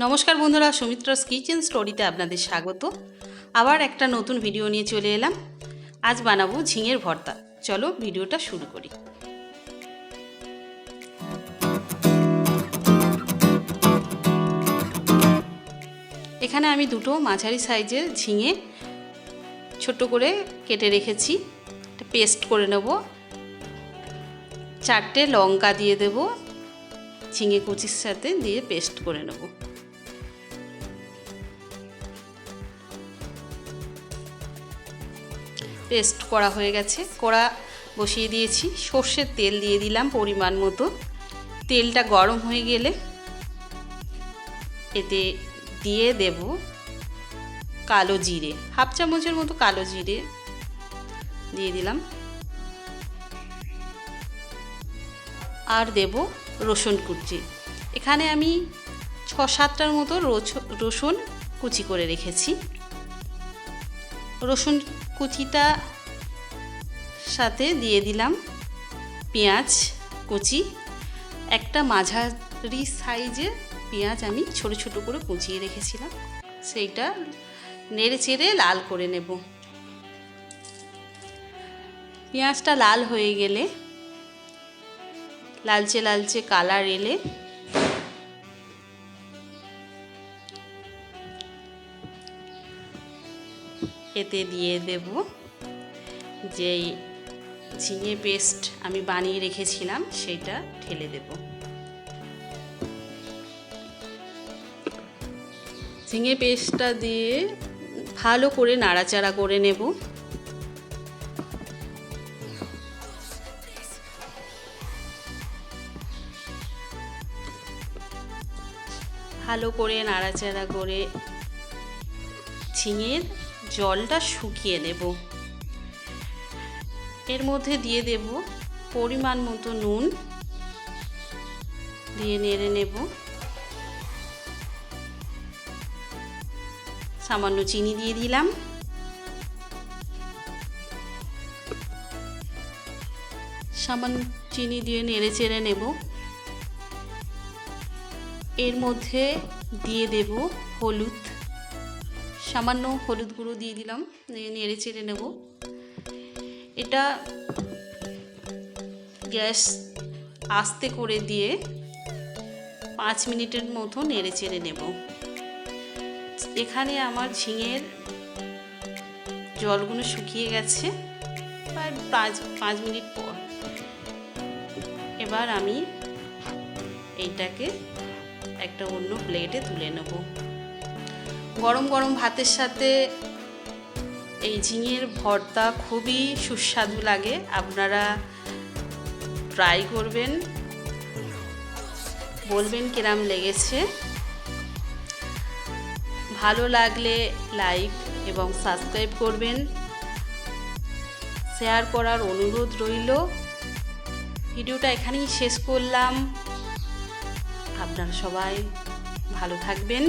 নমস্কার বন্ধুরা, সুমিত্রাস কিচেন স্টোরিতে আপনাদের স্বাগত। আবার একটা নতুন ভিডিও নিয়ে চলে এলাম। আজ বানাবো ঝিঙের ভর্তা। চলো ভিডিওটা শুরু করি। এখানে আমি দুটো মাঝারি সাইজের ঝিঙে ছোট করে কেটে রেখেছি, পেস্ট করে নেব। 4টে লঙ্কা দিয়ে দেব, ঝিঙে কুচির সাথে দিয়ে পেস্ট করে নেব। পেস্ট করা হয়ে গেছে, কড়া বসিয়ে দিয়েছি। সর্ষের তেল দিয়ে দিলাম পরিমাণ মতো। তেলটা গরম হয়ে গেলে এতে দিয়ে দেব কালো জিরে, হাফ চামচের মতো কালো জিরে দিয়ে দিলাম। আর দেব রসুন কুচি। এখানে আমি 6-7টার মতো রসুন কুচি করে রেখেছি। রসুন কুচিটা সাথে দিয়ে দিলাম পেঁয়াজ কুচি। একটা মাঝারি সাইজের পেঁয়াজ আমি ছোট ছোট করে কুচিয়ে রেখেছিলাম, সেইটা নেড়ে চেড়ে লাল করে নেব। পেঁয়াজটা লাল হয়ে গেলে, লালচে লালচে কালার এলে এতে দিয়ে দেব যেই ঝিঙে পেস্ট আমি বানিয়ে রেখেছিলাম সেটা ঢেলে দেব। ঝিঙে পেস্টটা দিয়ে ভালো করে নাড়াচাড়া করে নেব। ভালো করে নাড়াচাড়া করে ঝিঙের জলটা শুকিয়ে নেব। এর মধ্যে দিয়ে দেব পরিমাণ মতো নুন, দিয়ে নেড়ে নেব। সামান্য চিনি দিয়ে দিলাম। সামান্য চিনি দিয়ে নেড়ে চেড়ে নেব। এর মধ্যে দিয়ে দেব হলুদ, সামান্য হলুদ গুঁড়ো দিয়ে দিলাম, দিয়ে নেড়ে চেড়ে নেব। এটা গ্যাস আস্তে করে দিয়ে 5 মিনিটের মতো নেড়ে চেড়ে নেব। এখানে আমার ঝিঙের জলগুলো শুকিয়ে গেছে প্রায় 5 মিনিট পর। এবার আমি এইটাকে একটা অন্য প্লেটে তুলে নেব। গরম গরম ভাতের সাথে এই ঝিঙের ভর্তা খুবই সুস্বাদু লাগে। আপনারা ট্রাই করবেন, বলবেন কিরম লেগেছে। ভালো লাগলে লাইক এবং সাবস্ক্রাইব করবেন, শেয়ার করার অনুরোধ রইল। ভিডিওটা এখানেই শেষ করলাম। আপনারা সবাই ভালো থাকবেন।